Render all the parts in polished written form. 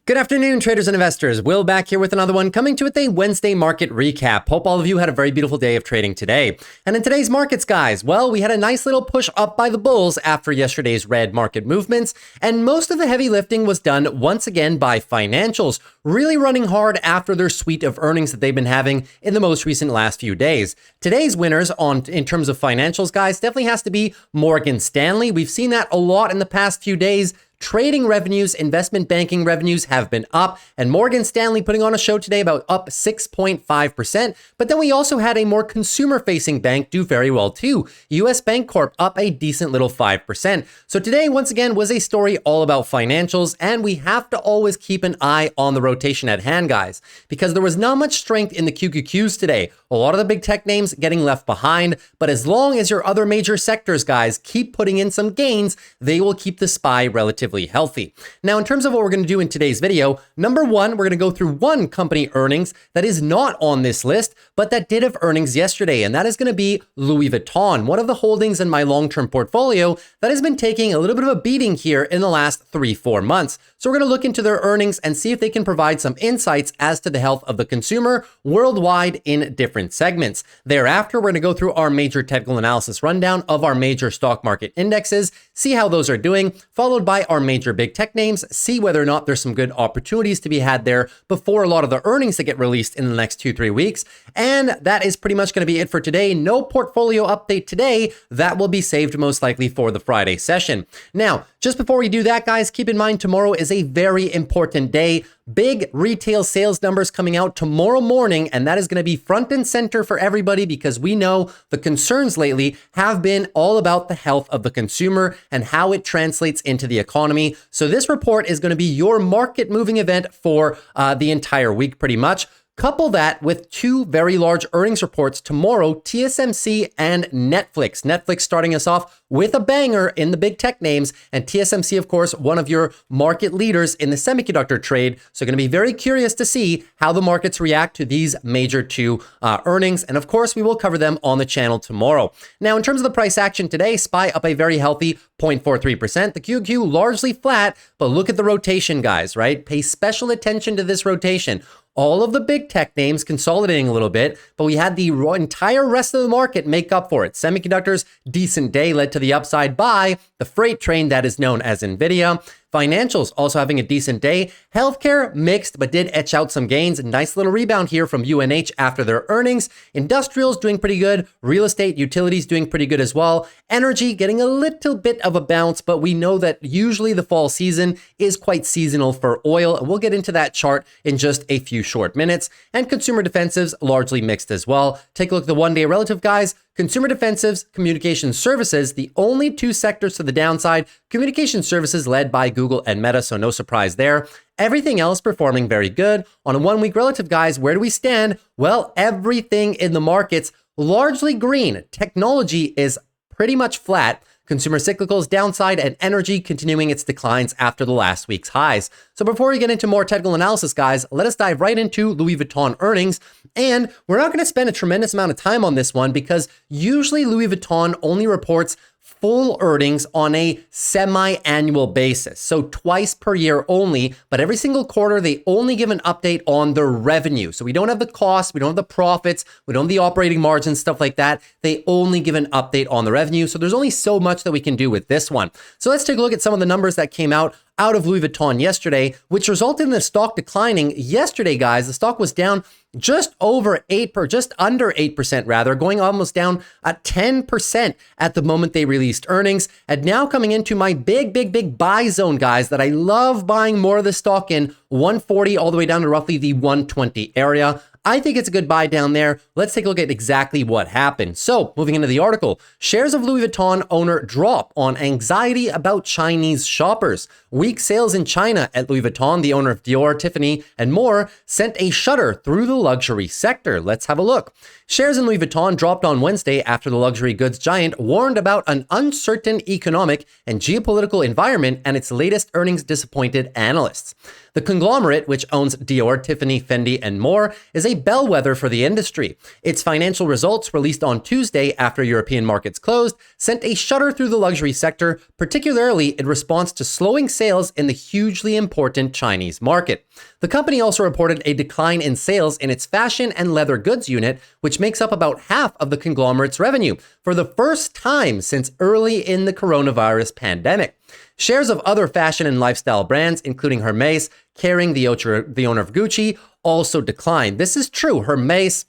Good afternoon, traders and investors. Will back here with another one, coming to you with a Wednesday market recap. Hope all of you had a very beautiful day of trading today. And in today's markets, guys, well, we had a nice little push up by the bulls after yesterday's red market movements, and most of the heavy lifting was done once again by financials, really running hard after their suite of earnings that they've been having in the most recent last few days. Today's winners in terms of financials, guys, definitely has to be Morgan Stanley. We've seen that a lot in the past few days. Trading revenues, investment banking revenues have been up, and Morgan Stanley putting on a show today about up 6.5%. But then we also had a more consumer-facing bank do very well too. US Bancorp up a decent little 5%. So today, once again, was a story all about financials, and we have to always keep an eye on the rotation at hand, guys, because there was not much strength in the QQQs today. A lot of the big tech names getting left behind, but as long as your other major sectors, guys, keep putting in some gains, they will keep the SPY relatively healthy. Now, in terms of what we're going to do in today's video, number one, we're going to go through one company earnings that is not on this list, but that did have earnings yesterday, and that is going to be Louis Vuitton, one of the holdings in my long-term portfolio that has been taking a little bit of a beating here in the last 3-4 months. So we're going to look into their earnings and see if they can provide some insights as to the health of the consumer worldwide in different segments. Thereafter, we're going to go through our major technical analysis rundown of our major stock market indexes, see how those are doing, followed by our major big tech names, see whether or not there's some good opportunities to be had there before a lot of the earnings that get released in the next 2-3 weeks. And that is pretty much going to be it for today. No portfolio update today. That will be saved most likely for the Friday session. Now, just before we do that, guys, keep in mind tomorrow is a very important day. Big retail sales numbers coming out tomorrow morning, and that is going to be front and center for everybody because we know the concerns lately have been all about the health of the consumer and how it translates into the economy. So this report is going to be your market moving event for the entire week pretty much. Couple that with two very large earnings reports tomorrow, TSMC and Netflix. Netflix starting us off with a banger in the big tech names, and TSMC, of course, one of your market leaders in the semiconductor trade. So going to be very curious to see how the markets react to these major two earnings. And of course, we will cover them on the channel tomorrow. Now, in terms of the price action today, SPY up a very healthy 0.43%. The QQ largely flat, but look at the rotation, guys, right? Pay special attention to this rotation. All of the big tech names consolidating a little bit, but we had the entire rest of the market make up for it. Semiconductors, decent day, led to the upside by the freight train that is known as NVIDIA. Financials also having a decent day. Healthcare mixed, but did etch out some gains. Nice little rebound here from UNH after their earnings. Industrials doing pretty good. Real estate, utilities doing pretty good as well. Energy getting a little bit of a bounce, but we know that usually the fall season is quite seasonal for oil. We'll get into that chart in just a few short minutes. And consumer defensives largely mixed as well. Take a look at the one-day relative, guys. Consumer defensives, communication services, the only two sectors to the downside. Communication services led by Google and Meta, so no surprise there. Everything else performing very good. On a one-week relative, guys, where do we stand? Well, everything in the markets largely green. Technology is pretty much flat. Consumer cyclicals downside, and energy continuing its declines after the last week's highs. So before we get into more technical analysis, guys, let us dive right into Louis Vuitton earnings. And we're not going to spend a tremendous amount of time on this one because usually Louis Vuitton only reports full earnings on a semi-annual basis. So twice per year only, but every single quarter, they only give an update on their revenue. So we don't have the costs, we don't have the profits, we don't have the operating margins, stuff like that. They only give an update on the revenue. So there's only so much that we can do with this one. So let's take a look at some of the numbers that came out of Louis Vuitton yesterday, which resulted in the stock declining. Yesterday, guys, the stock was down just under 8% rather, going almost down at 10% at the moment they released earnings. And now coming into my big buy zone, guys, that I love buying more of the stock in, 140 all the way down to roughly the 120 area. I think it's a good buy down there. Let's take a look at exactly what happened. So moving into the article, shares of Louis Vuitton owner drop on anxiety about Chinese shoppers. Weak sales in China at Louis Vuitton, the owner of Dior, Tiffany, and more, sent a shudder through the luxury sector. Let's have a look. Shares in Louis Vuitton dropped on Wednesday after the luxury goods giant warned about an uncertain economic and geopolitical environment and its latest earnings disappointed analysts. The conglomerate, which owns Dior, Tiffany, Fendi, and more, is a bellwether for the industry. Its financial results, released on Tuesday after European markets closed, sent a shudder through the luxury sector, particularly in response to slowing sales in the hugely important Chinese market. The company also reported a decline in sales in its fashion and leather goods unit, which makes up about half of the conglomerate's revenue, for the first time since early in the coronavirus pandemic. Shares of other fashion and lifestyle brands, including Hermès, carrying the owner of Gucci, also declined. This is true. Hermès,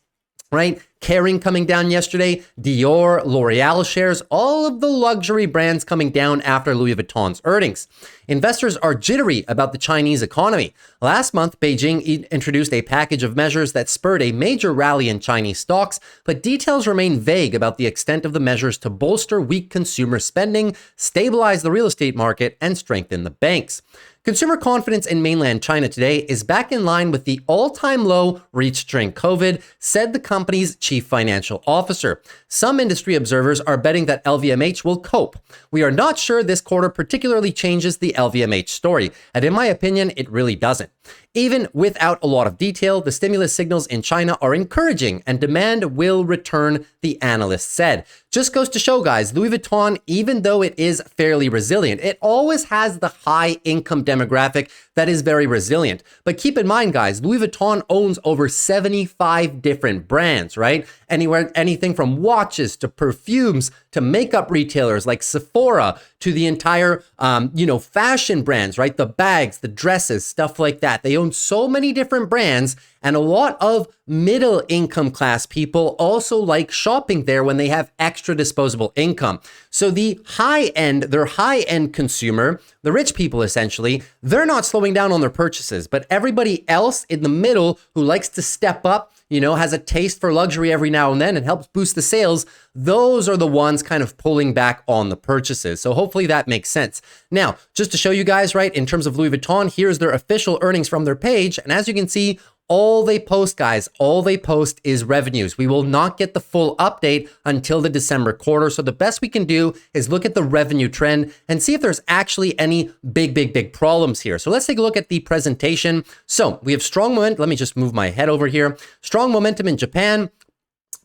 right? Kering coming down yesterday, Dior, L'Oreal shares, all of the luxury brands coming down after Louis Vuitton's earnings. Investors are jittery about the Chinese economy. Last month, Beijing introduced a package of measures that spurred a major rally in Chinese stocks, but details remain vague about the extent of the measures to bolster weak consumer spending, stabilize the real estate market, and strengthen the banks. Consumer confidence in mainland China today is back in line with the all-time low reached during COVID, said the company's chief financial officer. Some industry observers are betting that LVMH will cope. We are not sure this quarter particularly changes the LVMH story, and in my opinion, it really doesn't. Even without a lot of detail, the stimulus signals in China are encouraging and demand will return, the analyst said. Just goes to show, guys, Louis Vuitton, even though it is fairly resilient, it always has the high income demographic that is very resilient. But keep in mind, guys, Louis Vuitton owns over 75 different brands, right? Anything from watches to perfumes to makeup retailers like Sephora to the entire, fashion brands, right? The bags, the dresses, stuff like that. They own so many different brands, and a lot of middle income class people also like shopping there when they have extra disposable income. So their high end consumer, the rich people essentially, they're not slowing down on their purchases, but everybody else in the middle who likes to step up, has a taste for luxury every now and then and helps boost the sales, those are the ones kind of pulling back on the purchases. So hopefully that makes sense. Now, just to show you guys, right, in terms of Louis Vuitton, here's their official earnings from their page. And as you can see, all they post, guys, all they post is revenues. We will not get the full update until the December quarter. So the best we can do is look at the revenue trend and see if there's actually any big problems here. So let's take a look at the presentation. So we have strong momentum. Let me just move my head over here. Strong momentum in Japan.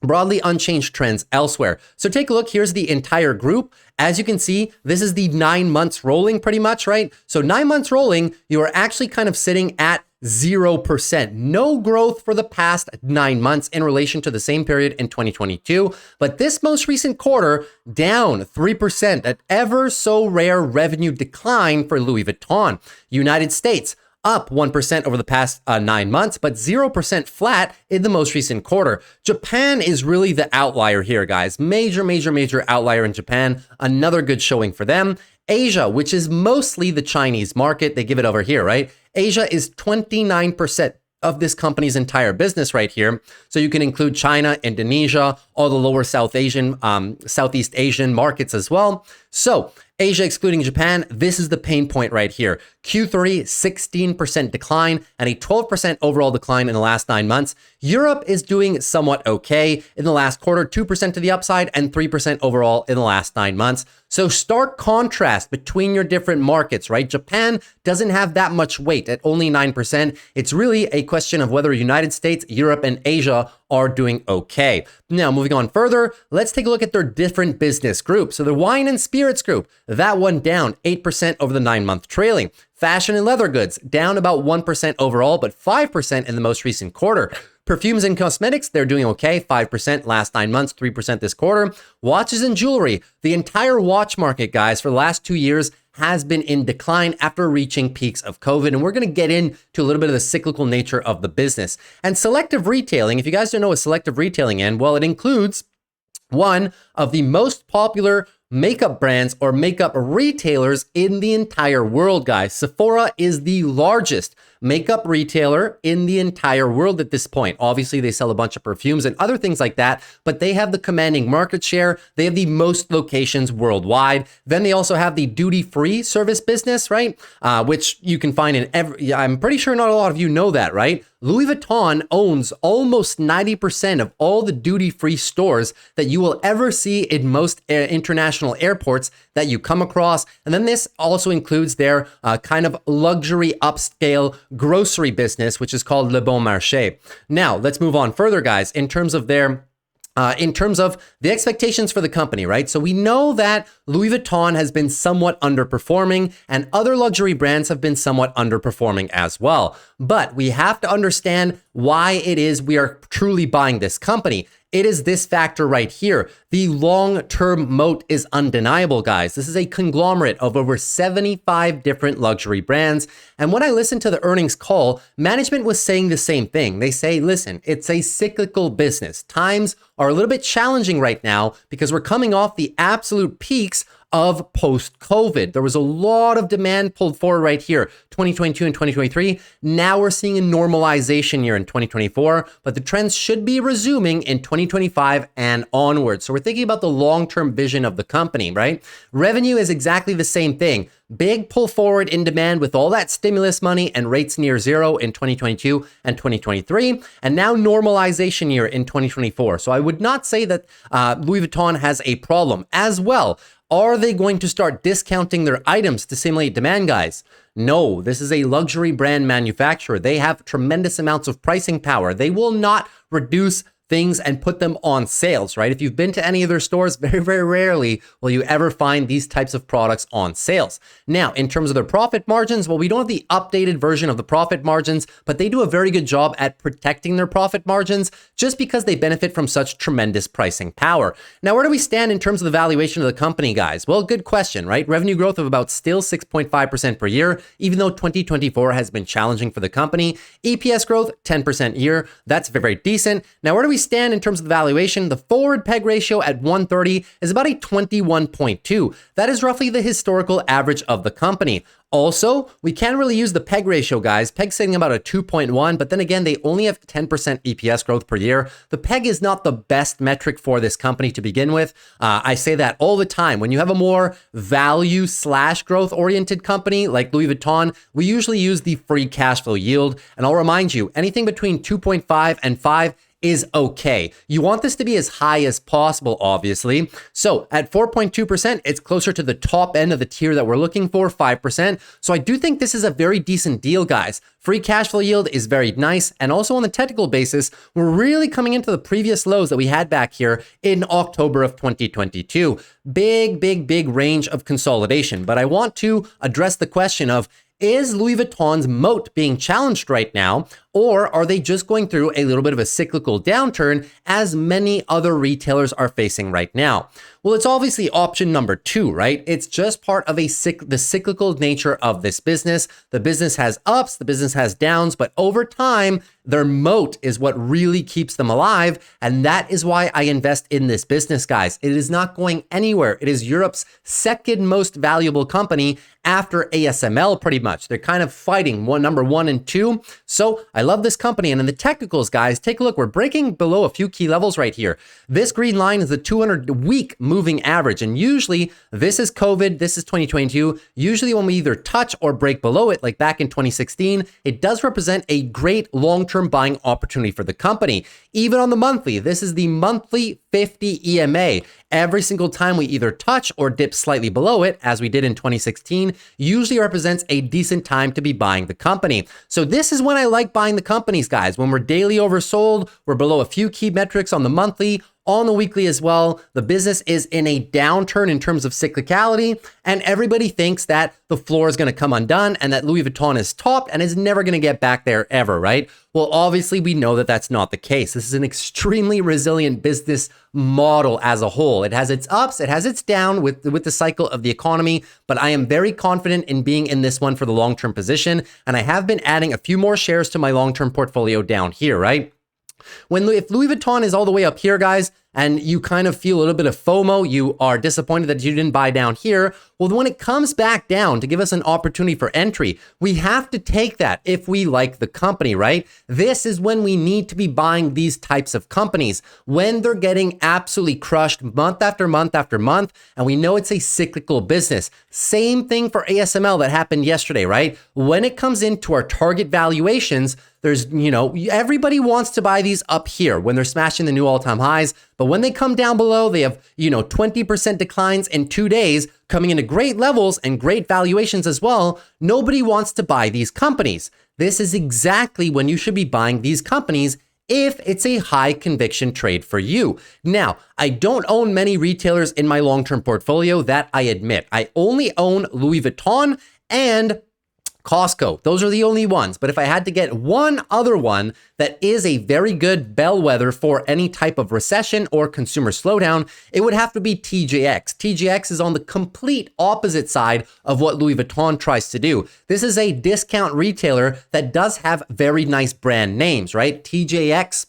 Broadly unchanged trends elsewhere. So take a look. Here's the entire group. As you can see, this is the 9 months rolling pretty much, right? So 9 months rolling, you are actually kind of sitting at 0%. No growth for the past 9 months in relation to the same period in 2022. But this most recent quarter, down 3%, an ever so rare revenue decline for Louis Vuitton. United States, up 1% over the past 9 months, but 0% flat in the most recent quarter. Japan is really the outlier here, guys. Major outlier in Japan. Another good showing for them. Asia, which is mostly the Chinese market, they give it over here, right? Asia is 29% of this company's entire business right here. So you can include China, Indonesia, all the lower Southeast Asian markets as well. So Asia excluding Japan, this is the pain point right here. Q3, 16% decline and a 12% overall decline in the last 9 months. Europe is doing somewhat okay in the last quarter, 2% to the upside and 3% overall in the last 9 months. So stark contrast between your different markets, right? Japan doesn't have that much weight at only 9%. It's really a question of whether United States, Europe, and Asia are doing okay. Now, moving on further, let's take a look at their different business groups. So the wine and spirits group, that one down 8% over the 9-month trailing. Fashion and leather goods down about 1% overall, but 5% in the most recent quarter. Perfumes and cosmetics, they're doing okay, 5% last 9 months, 3% this quarter. Watches and jewelry, the entire watch market, guys, for the last 2 years has been in decline after reaching peaks of COVID. And we're going to get into a little bit of the cyclical nature of the business. And selective retailing, if you guys don't know what selective retailing is, well, it includes one of the most popular makeup brands or makeup retailers in the entire world, guys. Sephora is the largest makeup retailer in the entire world at this point. Obviously, they sell a bunch of perfumes and other things like that, but they have the commanding market share. They have the most locations worldwide. Then they also have the duty-free service business, right? Which you can find in every, I'm pretty sure not a lot of you know that, right? Louis Vuitton owns almost 90% of all the duty-free stores that you will ever see in most international international airports that you come across. And then this also includes their kind of luxury upscale grocery business, which is called Le Bon Marché. Now, let's move on further, guys, in terms of the expectations for the company, right? So we know that Louis Vuitton has been somewhat underperforming and other luxury brands have been somewhat underperforming as well. But we have to understand why it is we are truly buying this company. It is this factor right here. The long-term moat is undeniable, guys. This is a conglomerate of over 75 different luxury brands. And when I listened to the earnings call, management was saying the same thing. They say, listen, it's a cyclical business. Times are a little bit challenging right now because we're coming off the absolute peaks of post-COVID. There was a lot of demand pulled forward right here, 2022 and 2023. Now we're seeing a normalization year in 2024, but the trends should be resuming in 2025 and onwards. So we're thinking about the long-term vision of the company, right? Revenue is exactly the same thing. Big pull forward in demand with all that stimulus money and rates near zero in 2022 and 2023, and now normalization year in 2024. So I would not say that Louis Vuitton has a problem as well. Are they going to start discounting their items to simulate demand, guys? No, this is a luxury brand manufacturer. They have tremendous amounts of pricing power. They will not reduce things and put them on sales, right? If you've been to any of their stores, very, very rarely will you ever find these types of products on sales. Now, in terms of their profit margins, well, we don't have the updated version of the profit margins, but they do a very good job at protecting their profit margins just because they benefit from such tremendous pricing power. Now, where do we stand in terms of the valuation of the company, guys? Well, good question, right? Revenue growth of about still 6.5% per year, even though 2024 has been challenging for the company. EPS growth, 10% year. That's very decent. Now, where do we stand in terms of the valuation? The forward PEG ratio at 130 is about a 21.2. That is roughly the historical average of the company. Also, we can't really use the PEG ratio, guys. PEG's sitting about a 2.1, but then again, they only have 10% EPS growth per year. The PEG is not the best metric for this company to begin with. I say that all the time. When you have a more value/growth oriented company like Louis Vuitton, we usually use the free cash flow yield. And I'll remind you, anything between 2.5 and 5 is okay. You want this to be as high as possible, obviously. So at 4.2%, it's closer to the top end of the tier that we're looking for, 5%. So I do think this is a very decent deal, guys. Free cash flow yield is very nice. And also on the technical basis, we're really coming into the previous lows that we had back here in October of 2022. Big range of consolidation. But I want to address the question of, is Louis Vuitton's moat being challenged right now, or are they just going through a little bit of a cyclical downturn as many other retailers are facing right now? Well, it's obviously option number 2, right? It's just part of the cyclical nature of this business. The business has ups, the business has downs, but over time, their moat is what really keeps them alive. And that is why I invest in this business, guys. It is not going anywhere. It is Europe's second most valuable company after ASML, pretty much. They're kind of fighting number 1 and 2. So I love this company. And in the technicals, guys, take a look. We're breaking below a few key levels right here. This green line is the 200-week moving average. And usually this is COVID, this is 2022. Usually when we either touch or break below it, like back in 2016, it does represent a great long-term buying opportunity for the company. Even on the monthly, this is the monthly 50 EMA. Every single time we either touch or dip slightly below it, as we did in 2016, usually represents a decent time to be buying the company. So this is when I like buying the companies, guys. When we're daily oversold, we're below a few key metrics on the monthly, on the weekly as well. The business is in a downturn in terms of cyclicality, and everybody thinks that the floor is going to come undone and that Louis Vuitton is topped and is never going to get back there ever, right? Well, obviously we know that that's not the case. This is an extremely resilient business model as a whole. It has its ups, it has its down with the cycle of the economy, but I am very confident in being in this one for the long-term position. And I have been adding a few more shares to my long-term portfolio down here, right? If Louis Vuitton is all the way up here, guys, and you kind of feel a little bit of FOMO, you are disappointed that you didn't buy down here, well, when it comes back down to give us an opportunity for entry, we have to take that if we like the company, right? This is when we need to be buying these types of companies, when they're getting absolutely crushed month after month after month, and we know it's a cyclical business. Same thing for ASML that happened yesterday, right? When it comes into our target valuations, there's, everybody wants to buy these up here when they're smashing the new all-time highs. But when they come down below, they have, 20% declines in 2 days, coming into great levels and great valuations as well. Nobody wants to buy these companies. This is exactly when you should be buying these companies if it's a high conviction trade for you. Now, I don't own many retailers in my long-term portfolio, that I admit. I only own Louis Vuitton and Costco. Those are the only ones. But if I had to get one other one that is a very good bellwether for any type of recession or consumer slowdown, it would have to be TJX. TJX is on the complete opposite side of what Louis Vuitton tries to do. This is a discount retailer that does have very nice brand names, right? TJX.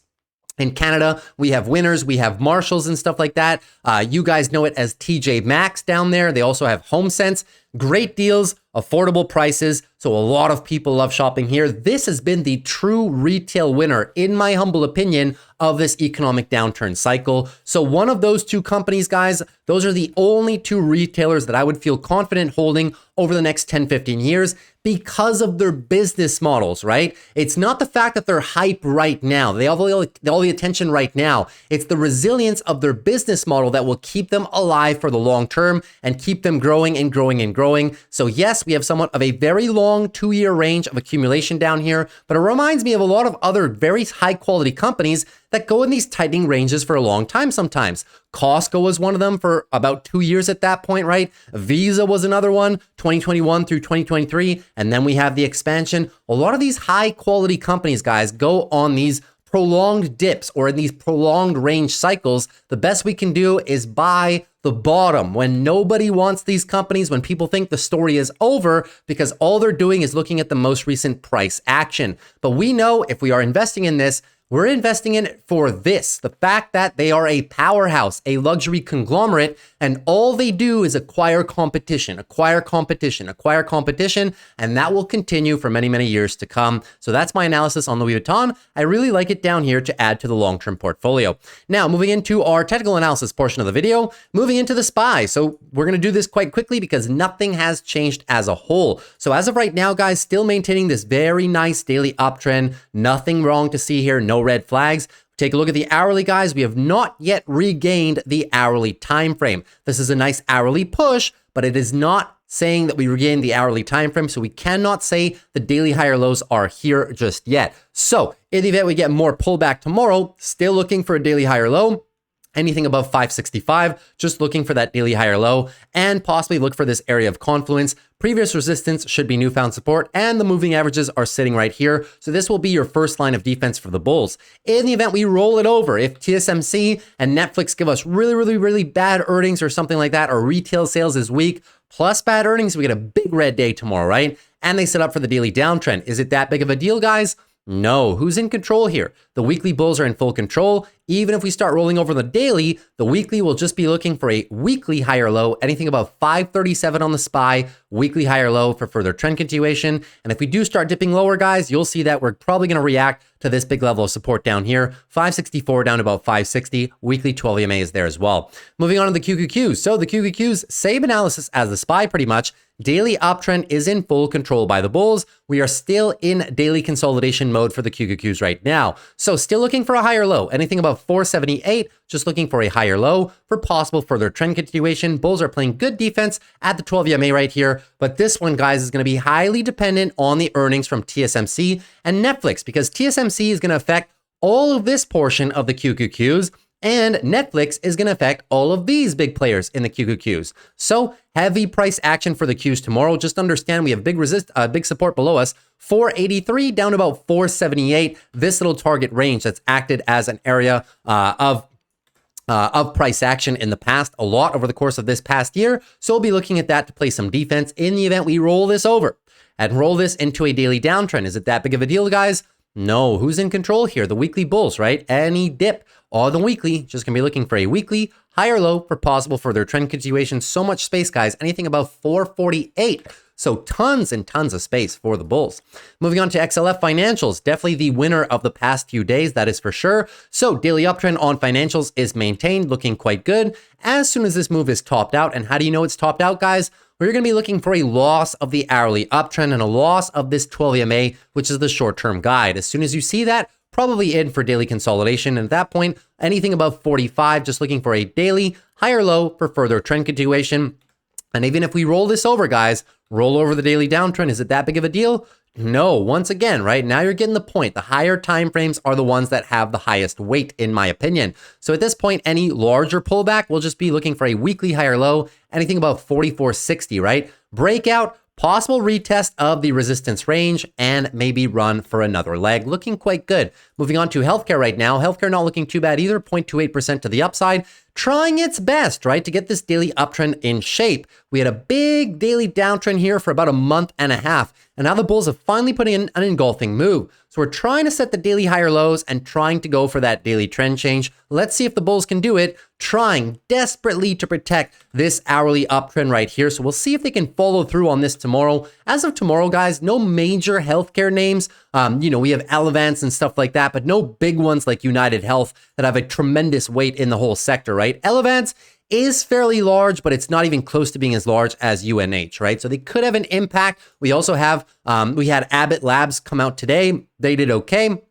In Canada, we have Winners, we have Marshalls and stuff like that. You guys know it as TJ Maxx down there. They also have HomeSense. Great deals, affordable prices. So a lot of people love shopping here. This has been the true retail winner, in my humble opinion, of this economic downturn cycle. So one of those two companies, guys, those are the only two retailers that I would feel confident holding over the next 10, 15 years because of their business models, right? It's not the fact that they're hype right now. They have all the attention right now. It's the resilience of their business model that will keep them alive for the long term and keep them growing and growing and growing. So yes, we have somewhat of a very long 2-year range of accumulation down here, but it reminds me of a lot of other very high quality companies that go in these tightening ranges for a long time sometimes. Costco was one of them for about 2 years at that point, right? Visa was another one, 2021 through 2023. And then we have the expansion. A lot of these high quality companies, guys, go on these prolonged dips or in these prolonged range cycles. The best we can do is buy the bottom when nobody wants these companies, when people think the story is over, because all they're doing is looking at the most recent price action. But we know if we are investing in this, we're investing in it for this, the fact that they are a powerhouse, a luxury conglomerate, and all they do is acquire competition, acquire competition, acquire competition, and that will continue for many, many years to come. So that's my analysis on Louis Vuitton. I really like it down here to add to the long-term portfolio. Now, moving into our technical analysis portion of the video, moving into the SPY. So we're going to do this quite quickly because nothing has changed as a whole. So as of right now, guys, still maintaining this very nice daily uptrend. Nothing wrong to see here. No red flags. Take a look at the hourly, guys. We have not yet regained the hourly time frame. This is a nice hourly push, but it is not saying that we regained the hourly time frame, so we cannot say the daily higher lows are here just yet. So in the event we get more pullback tomorrow, still looking for a daily higher low. Anything above 565, just looking for that daily higher low, and possibly look for this area of confluence. Previous resistance should be newfound support, and the moving averages are sitting right here. So this will be your first line of defense for the bulls. In the event we roll it over, if TSMC and Netflix give us really, really, really bad earnings or something like that, or retail sales is weak, plus bad earnings, we get a big red day tomorrow, right? And they set up for the daily downtrend. Is it that big of a deal, guys? No. Who's in control here? The weekly bulls are in full control. Even if we start rolling over the daily, the weekly will just be looking for a weekly higher low, anything above 537 on the SPY, weekly higher low for further trend continuation. And if we do start dipping lower, guys, you'll see that we're probably going to react to this big level of support down here, 564 down to about 560. Weekly 12 EMA is there as well. Moving on to the QQQs. So the QQQs, same analysis as the SPY pretty much. Daily uptrend is in full control by the bulls. We are still in daily consolidation mode for the QQQs right now. So still looking for a higher low, anything above 478, just looking for a higher low for possible further trend continuation. Bulls are playing good defense at the 12 EMA right here. But this one, guys, is going to be highly dependent on the earnings from TSMC and Netflix, because TSMC is going to affect all of this portion of the QQQs. And Netflix is going to affect all of these big players in the QQQs. So heavy price action for the Qs tomorrow. Just understand we have big support below us, 483 down to about 478. This little target range that's acted as an area of price action in the past a lot over the course of this past year. So we'll be looking at that to play some defense in the event we roll this over and roll this into a daily downtrend. Is it that big of a deal, guys? No. Who's in control here? The weekly bulls, right? Any dip on the weekly, just gonna be looking for a weekly higher low for possible further trend continuation. So much space, guys. Anything above 448. So tons and tons of space for the bulls. Moving on to XLF financials, definitely the winner of the past few days, that is for sure. So daily uptrend on financials is maintained, looking quite good. As soon as this move is topped out, and how do you know it's topped out, guys? We're going to be looking for a loss of the hourly uptrend and a loss of this 12 EMA, which is the short-term guide. As soon as you see that, probably in for daily consolidation. And at that point, anything above 45, just looking for a daily higher low for further trend continuation. And even if we roll this over, guys, roll over the daily downtrend, is it that big of a deal? No, once again, right? Now you're getting the point. The higher time frames are the ones that have the highest weight, in my opinion. So at this point, any larger pullback, we'll just be looking for a weekly higher low, anything above 44.60, right? Breakout, possible retest of the resistance range, and maybe run for another leg. Looking quite good. Moving on to healthcare right now. Healthcare not looking too bad either, 0.28% to the upside. Trying its best, right, to get this daily uptrend in shape. We had a big daily downtrend here for about a month and a half, and now the bulls have finally put in an engulfing move. So we're trying to set the daily higher lows and trying to go for that daily trend change. Let's see if the bulls can do it, trying desperately to protect this hourly uptrend right here. So we'll see if they can follow through on this tomorrow. As of tomorrow, guys, no major healthcare names. We have Elevance and stuff like that, but no big ones like United Health that have a tremendous weight in the whole sector, right? Elevance is fairly large, but it's not even close to being as large as UNH, right? So they could have an impact. We also have, we had Abbott Labs come out today. They did okay.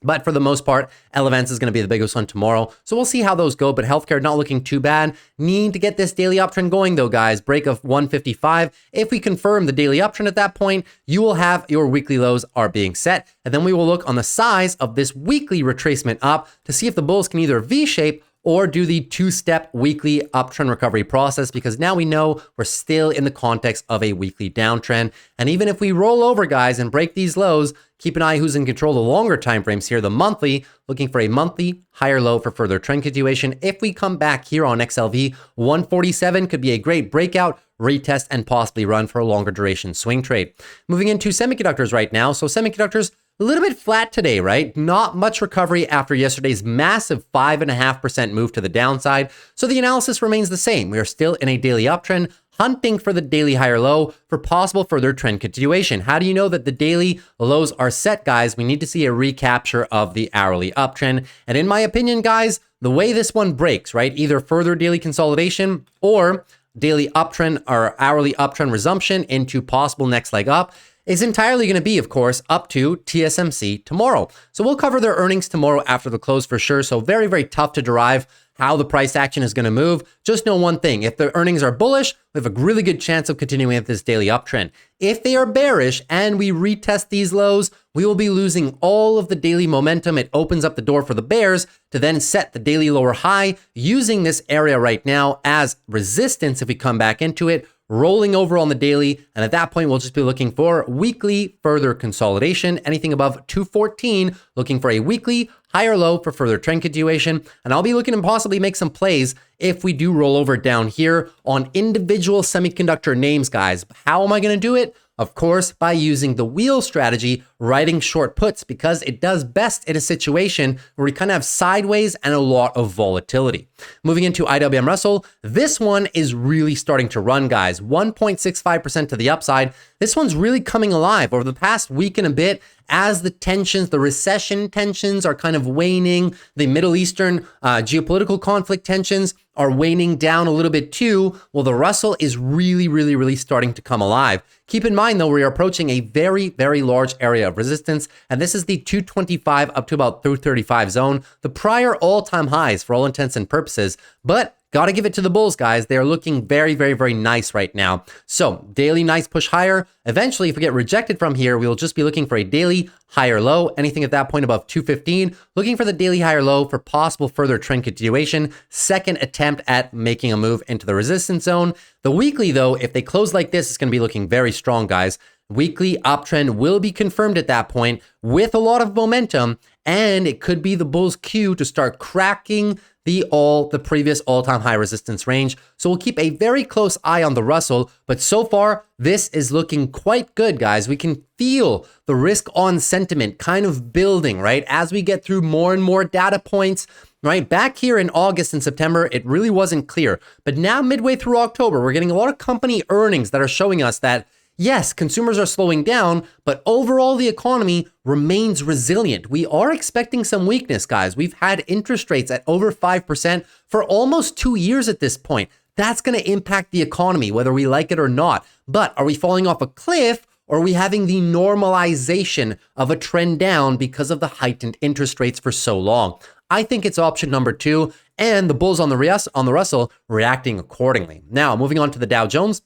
But for the most part, Elevance is going to be the biggest one tomorrow. So we'll see how those go. But healthcare not looking too bad. Need to get this daily uptrend going though, guys. Break of 155. If we confirm the daily uptrend at that point, you will have your weekly lows are being set. And then we will look on the size of this weekly retracement up to see if the bulls can either V-shape or do the two-step weekly uptrend recovery process, because now we know we're still in the context of a weekly downtrend. And even if we roll over, guys, and break these lows, keep an eye who's in control of the longer time frames here, the monthly, looking for a monthly higher low for further trend continuation. If we come back here on XLV, 147 could be a great breakout, retest, and possibly run for a longer duration swing trade. Moving into semiconductors right now. So semiconductors, a little bit flat today, right? Not much recovery after yesterday's massive 5.5% move to the downside. So the analysis remains the same. We are still in a daily uptrend, hunting for the daily higher low for possible further trend continuation. How do you know that the daily lows are set, guys? We need to see a recapture of the hourly uptrend. And in my opinion, guys, the way this one breaks, right? Either further daily consolidation or daily uptrend or hourly uptrend resumption into possible next leg up is entirely going to be, of course, up to TSMC tomorrow. So we'll cover their earnings tomorrow after the close for sure. So very, very tough to derive how the price action is going to move. Just know one thing. If the earnings are bullish, we have a really good chance of continuing with this daily uptrend. If they are bearish and we retest these lows, we will be losing all of the daily momentum. It opens up the door for the bears to then set the daily lower high using this area right now as resistance if we come back into it, rolling over on the daily. And at that point, we'll just be looking for weekly further consolidation, anything above 214, looking for a weekly higher low for further trend continuation. And I'll be looking to possibly make some plays if we do roll over down here on individual semiconductor names, guys. How am I going to do it? Of course, by using the wheel strategy, writing short puts, because it does best in a situation where we kind of have sideways and a lot of volatility. Moving into IWM Russell, this one is really starting to run, guys. 1.65% to the upside. This one's really coming alive over the past week and a bit as the tensions, the recession tensions are kind of waning. The Middle Eastern geopolitical conflict tensions are waning down a little bit too. Well, the Russell is really starting to come alive. Keep in mind, though, we are approaching a very, very large area of resistance, and this is the 225 up to about 235 zone, the prior all-time highs for all intents and purposes. But got to give it to the bulls, guys. They are looking very nice right now. So daily nice push higher. Eventually, if we get rejected from here, we will just be looking for a daily higher low. Anything at that point above 215, looking for the daily higher low for possible further trend continuation. Second attempt at making a move into the resistance zone. The weekly, though, if they close like this, it's going to be looking very strong, guys. Weekly uptrend will be confirmed at that point with a lot of momentum, and it could be the bulls' cue to start cracking the previous all-time high resistance range. So we'll keep a very close eye on the Russell, but so far this is looking quite good, guys. We can feel the risk on sentiment kind of building, right? As we get through more and more data points, right? Back here in August and September, it really wasn't clear, but now midway through October, we're getting a lot of company earnings that are showing us that yes, consumers are slowing down, but overall the economy remains resilient. We are expecting some weakness, guys. We've had interest rates at over 5% for almost 2 years at this point. That's going to impact the economy, whether we like it or not. But are we falling off a cliff, or are we having the normalization of a trend down because of the heightened interest rates for so long? I think it's option number 2, and the bulls on the Russell reacting accordingly. Now, moving on to the Dow Jones.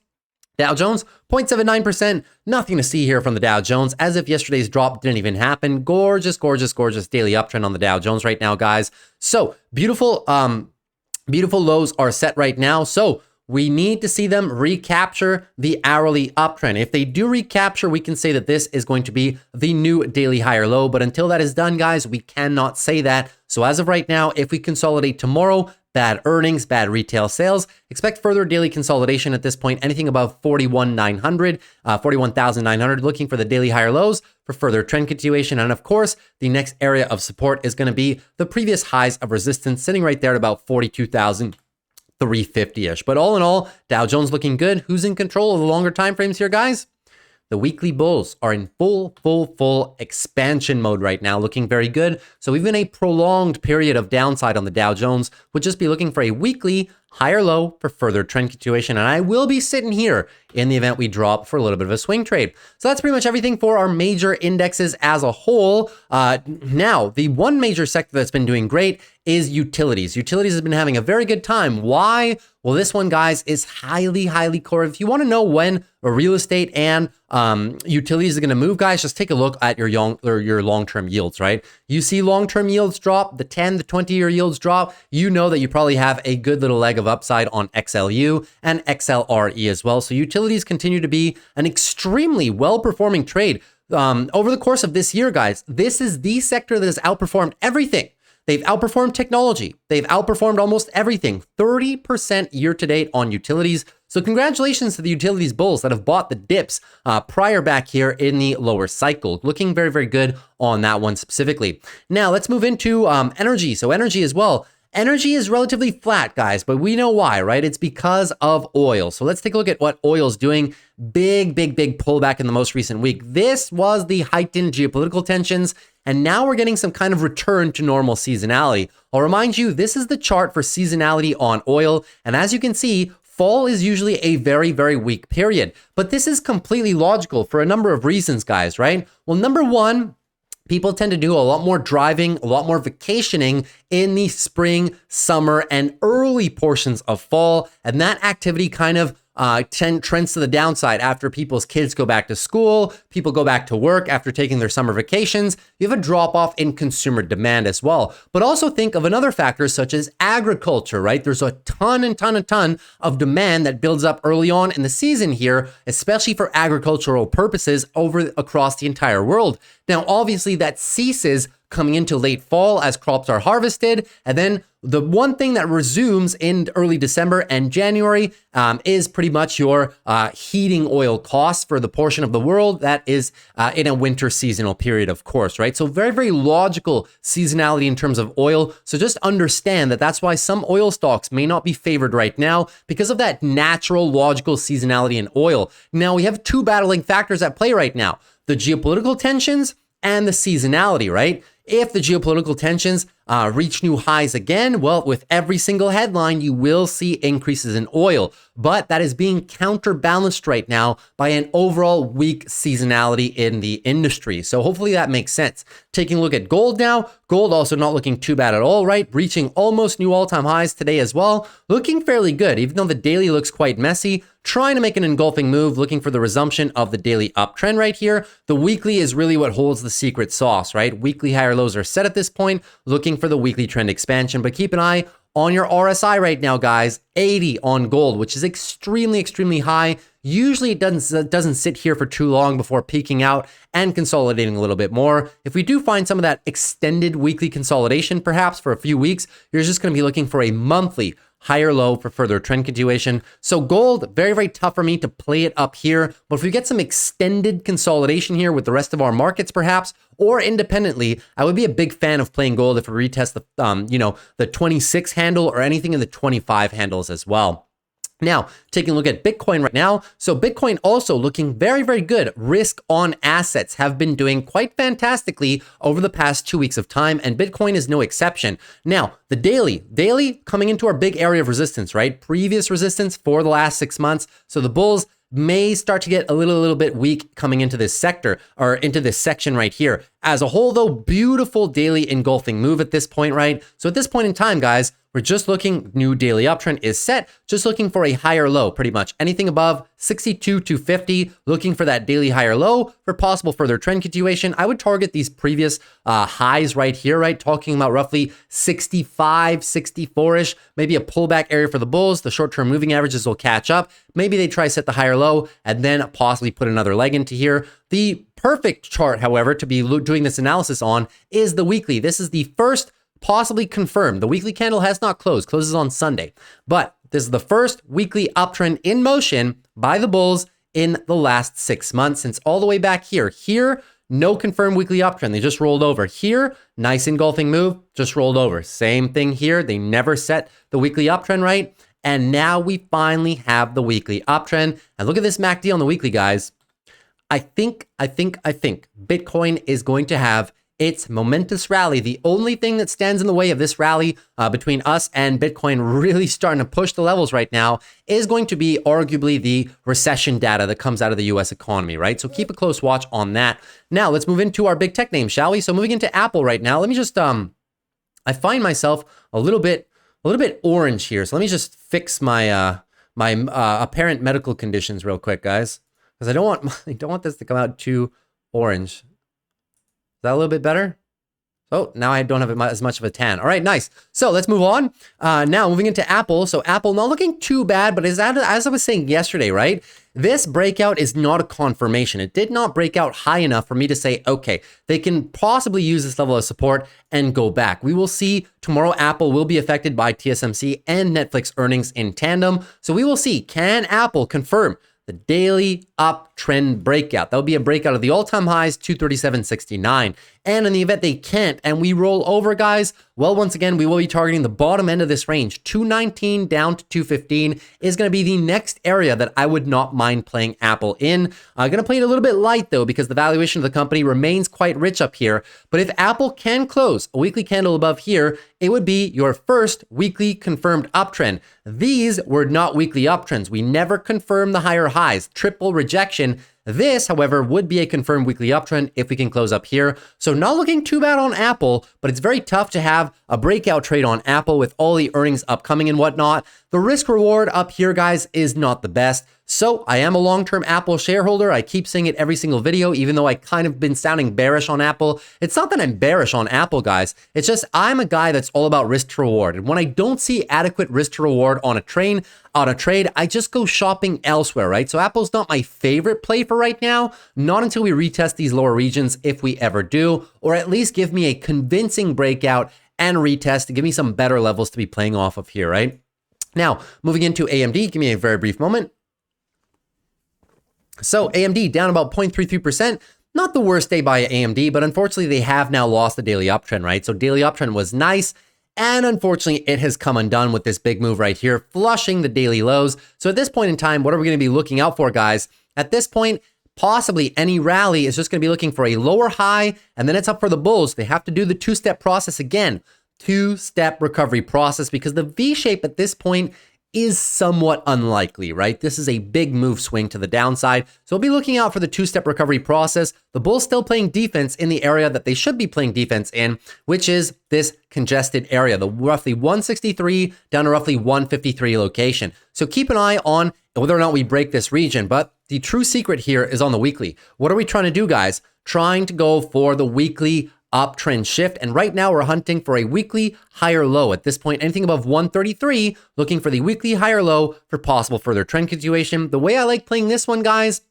Dow Jones, 0.79%. Nothing to see here from the Dow Jones, as if yesterday's drop didn't even happen. Gorgeous, gorgeous, gorgeous daily uptrend on the Dow Jones right now, guys. So beautiful, beautiful lows are set right now. So we need to see them recapture the hourly uptrend. If they do recapture, we can say that this is going to be the new daily higher low. But until that is done, guys, we cannot say that. So as of right now, if we consolidate tomorrow, bad earnings, bad retail sales, expect further daily consolidation at this point, anything above 41,900, looking for the daily higher lows for further trend continuation. And of course, the next area of support is going to be the previous highs of resistance sitting right there at about 42,350-ish. But all in all, Dow Jones looking good. Who's in control of the longer time frames here, guys? The weekly bulls are in full expansion mode right now, looking very good. So even a prolonged period of downside on the Dow Jones would just be looking for a weekly higher low for further trend continuation. And I will be sitting here in the event we drop for a little bit of a swing trade. So that's pretty much everything for our major indexes as a whole. Now, the one major sector that's been doing great is utilities. Utilities has been having a very good time. Why? Well, this one, guys, is highly core. If you want to know when a real estate and utilities are going to move, guys, just take a look at your long-term yields, right? You see long-term yields drop, the 10, the 20-year yields drop, you know that you probably have a good little leg of upside on XLU and XLRE as well. So utilities continue to be an extremely well-performing trade. Over the course of this year, guys, this is the sector that has outperformed everything. They've outperformed technology. They've outperformed almost everything. 30% year to date on utilities. So congratulations to the utilities bulls that have bought the dips prior back here in the lower cycle. Looking very good on that one specifically. Now let's move into energy. So energy as well. Energy is relatively flat, guys, but we know why, right? It's because of oil. So let's take a look at what oil's doing. Big pullback in the most recent week. This was the heightened geopolitical tensions, and now we're getting some kind of return to normal seasonality. I'll remind you, this is the chart for seasonality on oil, and as you can see, fall is usually a very weak period. But this is completely logical for a number of reasons, guys, right? Well, number one, people tend to do a lot more driving, a lot more vacationing in the spring, summer, and early portions of fall. And that activity kind of trends to the downside after people's kids go back to school, people go back to work after taking their summer vacations. You have a drop off in consumer demand as well. But also think of another factor such as agriculture, right? There's a ton of demand that builds up early on in the season here, especially for agricultural purposes across the entire world. Now, obviously that ceases coming into late fall as crops are harvested. And then the one thing that resumes in early December and January is pretty much your heating oil costs for the portion of the world that is in a winter seasonal period, of course, right? So very logical seasonality in terms of oil. So just understand that that's why some oil stocks may not be favored right now because of that natural logical seasonality in oil. Now we have two battling factors at play right now, the geopolitical tensions and the seasonality, right? If the geopolitical tensions reach new highs again, well, with every single headline, you will see increases in oil. But that is being counterbalanced right now by an overall weak seasonality in the industry. So hopefully that makes sense. Taking a look at gold now, gold also not looking too bad at all, right? Reaching almost new all-time highs today as well. Looking fairly good, even though the daily looks quite messy. Trying to make an engulfing move, looking for the resumption of the daily uptrend right here. The weekly is really what holds the secret sauce, right? Weekly higher lows are set at this point, looking for the weekly trend expansion. But keep an eye on your RSI right now, guys. 80 on gold, which is extremely high. Usually it doesn't sit here for too long before peaking out and consolidating a little bit more. If we do find some of that extended weekly consolidation, perhaps for a few weeks, you're just going to be looking for a monthly higher low for further trend continuation. So gold, very tough for me to play it up here. But if we get some extended consolidation here with the rest of our markets, perhaps, or independently, I would be a big fan of playing gold if we retest the 26 handle or anything in the 25 handles as well. Now, taking a look at Bitcoin right now. So Bitcoin also looking very good. Risk on assets have been doing quite fantastically over the past 2 weeks of time, and Bitcoin is no exception. Now, the daily coming into our big area of resistance, right? Previous resistance for the last 6 months. So the bulls may start to get a little bit weak coming into this sector or into this section right here. As a whole, though, beautiful daily engulfing move at this point, right? So at this point in time, guys, we're just looking, new daily uptrend is set, just looking for a higher low, pretty much. Anything above 62,250, looking for that daily higher low for possible further trend continuation. I would target these previous highs right here, right? Talking about roughly 65, 64-ish, maybe a pullback area for the bulls. The short-term moving averages will catch up. Maybe they try to set the higher low and then possibly put another leg into here. The perfect chart, however, to be doing this analysis on is the weekly. This is the first possibly confirmed. The weekly candle has not closed, closes on Sunday, but this is the first weekly uptrend in motion by the bulls in the last 6 months, since all the way back here. Here, no confirmed weekly uptrend. They just rolled over. Here, nice engulfing move, just rolled over. Same thing here. They never set the weekly uptrend, right? And now we finally have the weekly uptrend. And look at this MACD on the weekly, guys. I think Bitcoin is going to have its momentous rally. The only thing that stands in the way of this rally between us and Bitcoin really starting to push the levels right now is going to be arguably the recession data that comes out of the US economy, right? So keep a close watch on that. Now let's move into our big tech names, shall we? So moving into Apple right now, let me just, I find myself a little bit orange here. So let me just fix my, apparent medical conditions real quick, guys, because I don't want this to come out too orange. Is that a little bit better? Oh, now I don't have as much of a tan. All right, nice. So let's move on. Now moving into Apple. So Apple not looking too bad, but as I was saying yesterday, right? This breakout is not a confirmation. It did not break out high enough for me to say, okay, they can possibly use this level of support and go back. We will see tomorrow. Apple will be affected by TSMC and Netflix earnings in tandem. So we will see, can Apple confirm the daily uptrend breakout? That will be a breakout of the all-time highs, 237.69. And in the event they can't and we roll over, guys, well, once again, we will be targeting the bottom end of this range. 219 down to 215 is going to be the next area that I would not mind playing Apple in. I'm going to play it a little bit light, though, because the valuation of the company remains quite rich up here. But if Apple can close a weekly candle above here, it would be your first weekly confirmed uptrend. These were not weekly uptrends. We never confirmed the higher highs. Triple rejection. This, however, would be a confirmed weekly uptrend if we can close up here. So not looking too bad on Apple, but it's very tough to have a breakout trade on Apple with all the earnings upcoming and whatnot. The risk reward up here, guys, is not the best. So I am a long-term Apple shareholder. I keep saying it every single video, even though I kind of been sounding bearish on Apple. It's not that I'm bearish on Apple, guys. It's just I'm a guy that's all about risk to reward. And when I don't see adequate risk to reward on a trade, I just go shopping elsewhere, right? So Apple's not my favorite play for right now, not until we retest these lower regions, if we ever do, or at least give me a convincing breakout and retest to give me some better levels to be playing off of here, right? Now, moving into AMD, give me a very brief moment. So AMD down about 0.33%. Not the worst day by AMD, but unfortunately they have now lost the daily uptrend, right? So daily uptrend was nice, and unfortunately it has come undone with this big move right here, flushing the daily lows. So at this point in time, what are we going to be looking out for, guys? At this point, possibly any rally is just going to be looking for a lower high, and then it's up for the bulls. They have to do the two-step process again, two-step recovery process, because the V shape at this point is somewhat unlikely, right? This is a big move swing to the downside. So we'll be looking out for the two-step recovery process. The bulls still playing defense in the area that they should be playing defense in, which is this congested area, the roughly 163 down to roughly 153 location. So keep an eye on whether or not we break this region. But the true secret here is on the weekly. What are we trying to do, guys? Trying to go for the weekly uptrend shift. And right now we're hunting for a weekly higher low. At this point, anything above 133, looking for the weekly higher low for possible further trend continuation. The way I like playing this one, guys,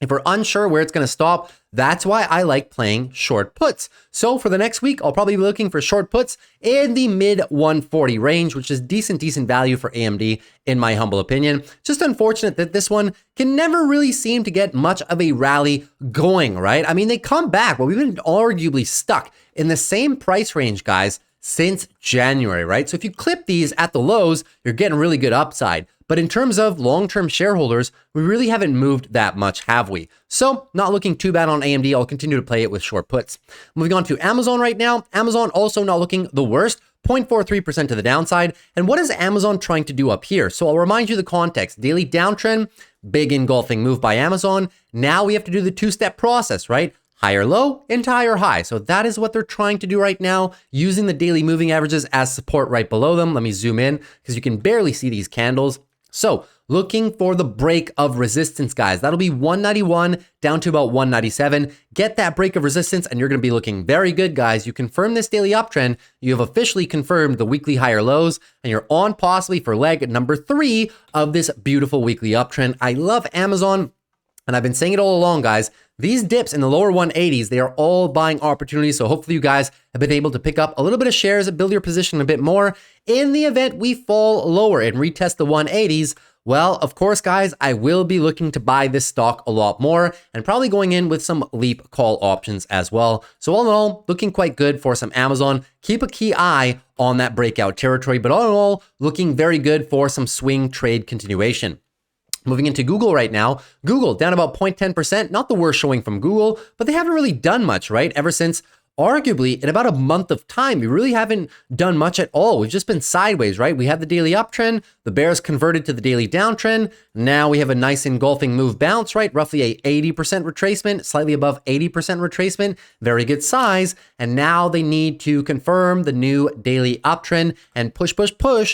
if we're unsure where it's going to stop, that's why I like playing short puts. So for the next week, I'll probably be looking for short puts in the mid 140 range, which is decent value for AMD, in my humble opinion. Just unfortunate that this one can never really seem to get much of a rally going, right? I mean, they come back, but we've been arguably stuck in the same price range, guys, since January, right? So if you clip these at the lows, you're getting really good upside. But in terms of long-term shareholders, we really haven't moved that much, have we? So not looking too bad on AMD. I'll continue to play it with short puts. Moving on to Amazon right now. Amazon also not looking the worst. 0.43% to the downside. And what is Amazon trying to do up here? So I'll remind you the context. Daily downtrend, big engulfing move by Amazon. Now we have to do the two-step process, right? Higher low into higher high. So that is what they're trying to do right now, using the daily moving averages as support right below them. Let me zoom in because you can barely see these candles. So looking for the break of resistance, guys. That'll be 191 down to about 197. Get that break of resistance and you're going to be looking very good, guys. You confirm this daily uptrend. You have officially confirmed the weekly higher lows and you're on possibly for leg number 3 of this beautiful weekly uptrend. I love Amazon. And I've been saying it all along, guys. These dips in the lower 180s, they are all buying opportunities. So hopefully you guys have been able to pick up a little bit of shares and build your position a bit more. In the event we fall lower and retest the 180s, well, of course, guys, I will be looking to buy this stock a lot more and probably going in with some leap call options as well. So all in all, looking quite good for some Amazon. Keep a key eye on that breakout territory, but all in all, looking very good for some swing trade continuation. Moving into Google right now, Google down about 0.10%, not the worst showing from Google, but they haven't really done much, right? Ever since arguably in about a month of time, we really haven't done much at all. We've just been sideways, right? We had the daily uptrend, the bears converted to the daily downtrend. Now we have a nice engulfing move bounce, right? Roughly a 80% retracement, slightly above 80% retracement, very good size. And now they need to confirm the new daily uptrend and push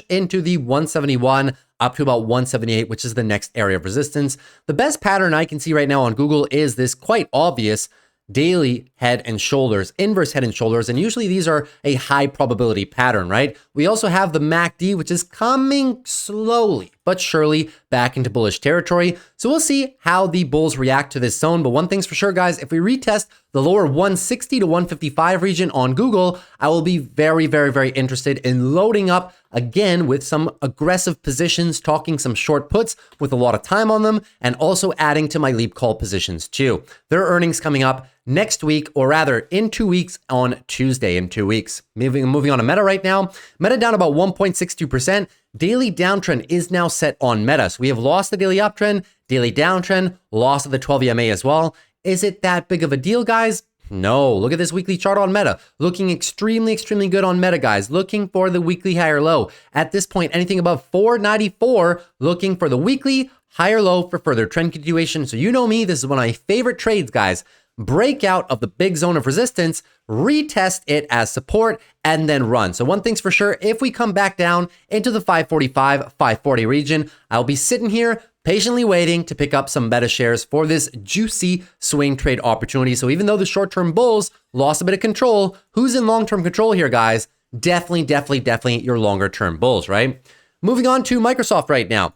into the 171 up to about 178, which is the next area of resistance. The best pattern I can see right now on Google is this quite obvious daily head and shoulders, inverse head and shoulders. And usually these are a high probability pattern, right? We also have the MACD, which is coming slowly but surely back into bullish territory. So we'll see how the bulls react to this zone. But one thing's for sure, guys, if we retest the lower 160 to 155 region on Google, I will be very, very, very interested in loading up again with some aggressive positions, talking some short puts with a lot of time on them, and also adding to my leap call positions too. There are earnings coming up next week, or rather in 2 weeks on Tuesday in 2 weeks. Moving on to Meta right now. Meta down about 1.62%. Daily downtrend is now set on Meta. So we have lost the daily uptrend, daily downtrend, loss of the 12 EMA as well. Is it that big of a deal, guys? No. Look at this weekly chart on Meta. Looking extremely, extremely good on Meta, guys. Looking for the weekly higher low. At this point, anything above 494, looking for the weekly higher low for further trend continuation. So you know me, this is one of my favorite trades, guys. Breakout of the big zone of resistance, retest it as support, and then run. So one thing's for sure, if we come back down into the 545, 540 region, I'll be sitting here patiently waiting to pick up some Meta shares for this juicy swing trade opportunity. So even though the short-term bulls lost a bit of control, who's in long-term control here, guys? Definitely your longer-term bulls, right? Moving on to Microsoft right now.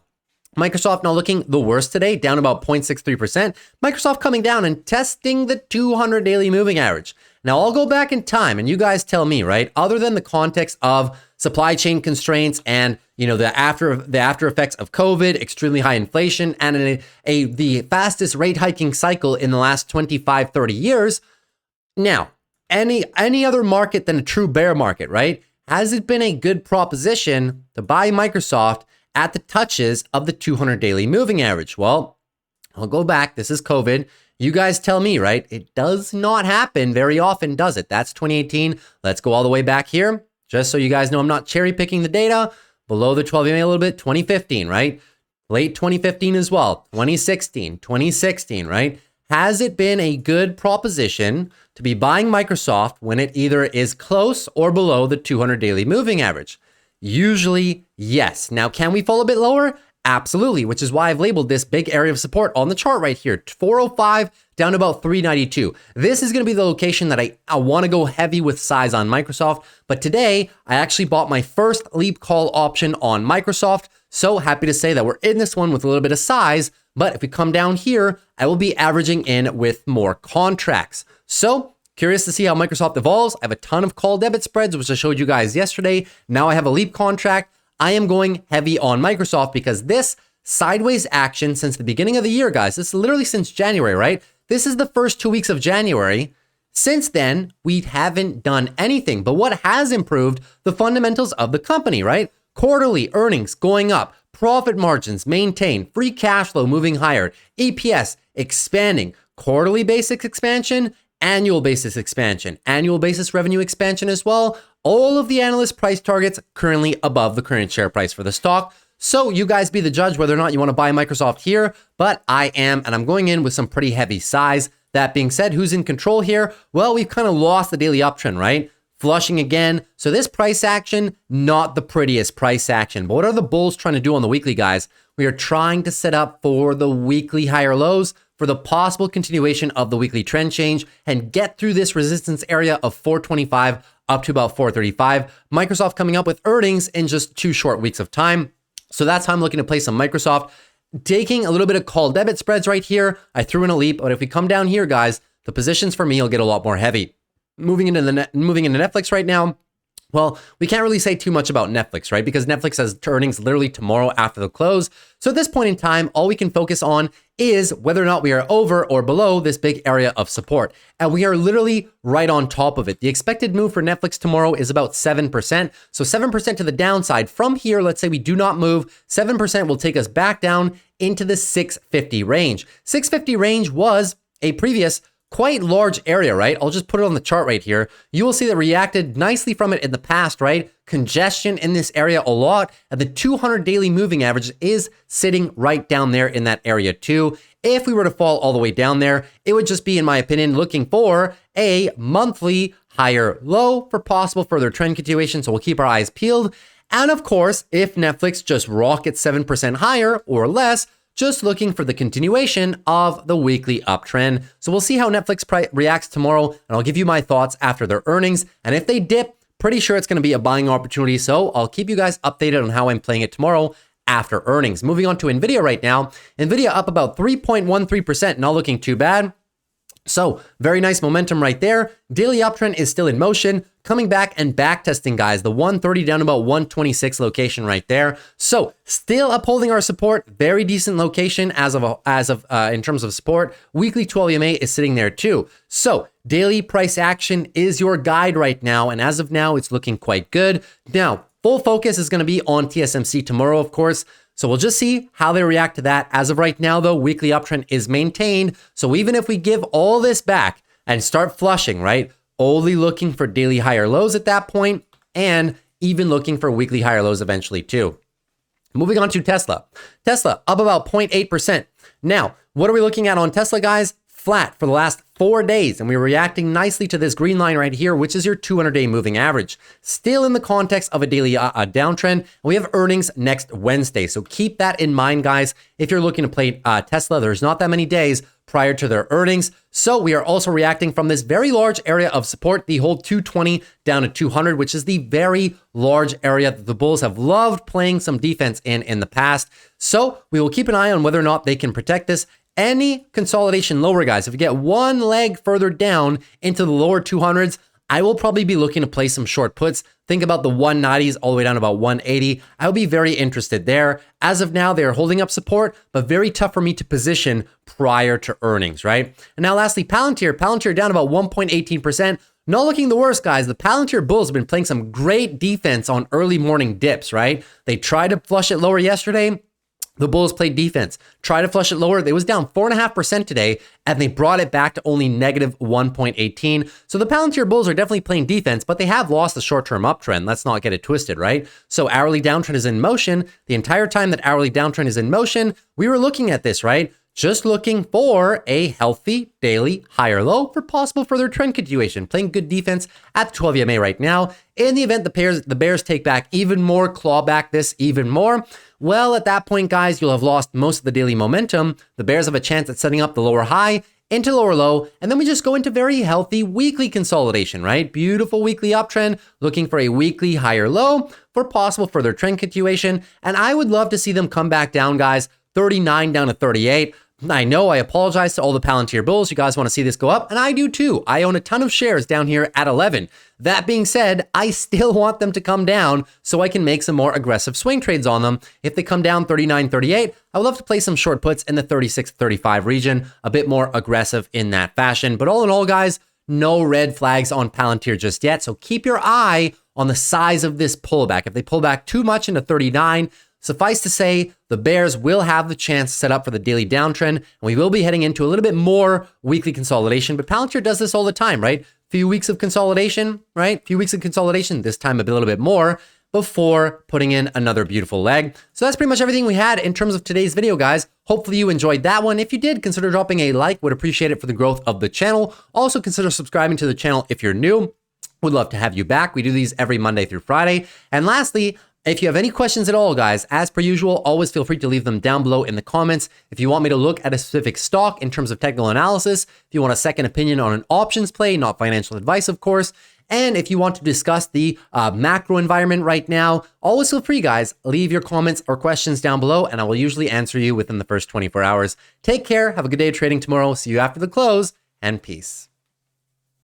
Microsoft not looking the worst today, down about 0.63%. Microsoft coming down and testing the 200 daily moving average. Now I'll go back in time and you guys tell me, right? Other than the context of supply chain constraints and the after effects of COVID, extremely high inflation, and the fastest rate hiking cycle in the last 25, 30 years. Now, any other market than a true bear market, right? Has it been a good proposition to buy Microsoft at the touches of the 200 daily moving average? Well, I'll go back. This is COVID. You guys tell me, right? It does not happen very often, does it? That's 2018. Let's go all the way back here. Just so you guys know, I'm not cherry picking the data. Below the 12 EMA a little bit, 2015, right? Late 2015 as well, 2016, right? Has it been a good proposition to be buying Microsoft when it either is close or below the 200 daily moving average? Usually, yes. Now, can we fall a bit lower? Absolutely, which is why I've labeled this big area of support on the chart right here, 405 down to about 392. This is going to be the location that I want to go heavy with size on Microsoft. But today, I actually bought my first leap call option on Microsoft. So happy to say that we're in this one with a little bit of size. But if we come down here, I will be averaging in with more contracts. So curious to see how Microsoft evolves. I have a ton of call debit spreads, which I showed you guys yesterday. Now I have a leap contract. I am going heavy on Microsoft because this sideways action since the beginning of the year, guys, this is literally since January, right? This is the first 2 weeks of January. Since then, we haven't done anything. But what has improved? The fundamentals of the company, right? Quarterly earnings going up, profit margins maintained, free cash flow moving higher, EPS expanding, quarterly basic expansion, annual basis expansion, annual basis revenue expansion as well. All of the analyst price targets currently above the current share price for the stock. So you guys be the judge whether or not you want to buy Microsoft here, but I am, and I'm going in with some pretty heavy size. That being said, who's in control here? Well, we've kind of lost the daily uptrend, right? Flushing again. So this price action, not the prettiest price action. But what are the bulls trying to do on the weekly, guys? We are trying to set up for the weekly higher lows, for the possible continuation of the weekly trend change, and get through this resistance area of 425 up to about 435. Microsoft coming up with earnings in just 2 short weeks of time. So that's how I'm looking to play some Microsoft. Taking a little bit of call debit spreads right here. I threw in a leap, but if we come down here, guys, the positions for me will get a lot more heavy. Moving into Netflix right now. Well, we can't really say too much about Netflix, right? Because Netflix has earnings literally tomorrow after the close. So at this point in time, all we can focus on is whether or not we are over or below this big area of support. And we are literally right on top of it. The expected move for Netflix tomorrow is about 7%. So 7% to the downside. From here, let's say we do not move, 7% will take us back down into the 650 range. 650 range was a previous quite large area, right? I'll just put it on the chart right here. You will see that reacted nicely from it in the past, right? Congestion in this area a lot, and the 200 daily moving average is sitting right down there in that area too. If we were to fall all the way down there, it would just be, in my opinion, looking for a monthly higher low for possible further trend continuation. So we'll keep our eyes peeled. And of course, if Netflix just rockets 7% higher or less, just looking for the continuation of the weekly uptrend. So we'll see how Netflix reacts tomorrow, and I'll give you my thoughts after their earnings. And if they dip, pretty sure it's going to be a buying opportunity. So I'll keep you guys updated on how I'm playing it tomorrow after earnings. Moving on to NVIDIA right now. NVIDIA up about 3.13%, not looking too bad. So very nice momentum right there. Daily uptrend is still in motion, coming back and back testing, guys. The 130 down to about 126 location right there. So still upholding our support. Very decent location as of in terms of support. Weekly 12 EMA is sitting there too. So daily price action is your guide right now, and as of now, it's looking quite good. Now, full focus is going to be on TSMC tomorrow, of course. So we'll just see how they react to that. As of right now, though, weekly uptrend is maintained. So even if we give all this back and start flushing, right, only looking for daily higher lows at that point, and even looking for weekly higher lows eventually too. Moving on to Tesla. Tesla up about 0.8%. Now, what are we looking at on Tesla, guys? Flat for the last 4 days, and we're reacting nicely to this green line right here, which is your 200-day moving average. Still in the context of a daily downtrend, and we have earnings next Wednesday. So keep that in mind, guys. If you're looking to play Tesla, there's not that many days prior to their earnings. So we are also reacting from this very large area of support, the whole 220 down to 200, which is the very large area that the bulls have loved playing some defense in the past. So we will keep an eye on whether or not they can protect this. Any consolidation lower, guys, if you get one leg further down into the lower 200s, I will probably be looking to play some short puts. Think about the 190s all the way down to about 180. I'll be very interested there. As of now, they're holding up support, but very tough for me to position prior to earnings, right? And now lastly, Palantir. Palantir down about 1.18%. Not looking the worst, guys. The Palantir bulls have been playing some great defense on early morning dips, right? They tried to flush it lower yesterday. The bulls played defense, tried to flush it lower. They was down 4.5% today, and they brought it back to only negative 1.18. So the Palantir bulls are definitely playing defense, but they have lost the short-term uptrend. Let's not get it twisted, right? So hourly downtrend is in motion. The entire time that hourly downtrend is in motion, we were looking at this, right? Just looking for a healthy daily higher low for possible further trend continuation. Playing good defense at the 12 EMA right now. In the event the Bears take back even more, claw back this even more, well, at that point, guys, you'll have lost most of the daily momentum. The Bears have a chance at setting up the lower high into lower low, and then we just go into very healthy weekly consolidation, right? Beautiful weekly uptrend, looking for a weekly higher low for possible further trend continuation. And I would love to see them come back down, guys, 39 down to 38. I know, I apologize to all the Palantir bulls. You guys want to see this go up, and I do too. I own a ton of shares down here at 11. That being said, I still want them to come down so I can make some more aggressive swing trades on them. If they come down 39, 38, I would love to play some short puts in the 36, 35 region, a bit more aggressive in that fashion. But all in all, guys, no red flags on Palantir just yet. So keep your eye on the size of this pullback. If they pull back too much into 39, Suffice to say, the bears will have the chance to set up for the daily downtrend, and we will be heading into a little bit more weekly consolidation. But Palantir does this all the time, right? Few weeks of consolidation, right? Few weeks of consolidation, this time a little bit more, before putting in another beautiful leg. So that's pretty much everything we had in terms of today's video, guys. Hopefully you enjoyed that one. If you did, consider dropping a like. Would appreciate it for the growth of the channel. Also consider subscribing to the channel if you're new. Would love to have you back. We do these every Monday through Friday. And lastly, if you have any questions at all, guys, as per usual, always feel free to leave them down below in the comments. If you want me to look at a specific stock in terms of technical analysis, if you want a second opinion on an options play, not financial advice, of course, and if you want to discuss the macro environment right now, always feel free, guys. Leave your comments or questions down below, and I will usually answer you within the first 24 hours. Take care. Have a good day of trading tomorrow. See you after the close, and peace.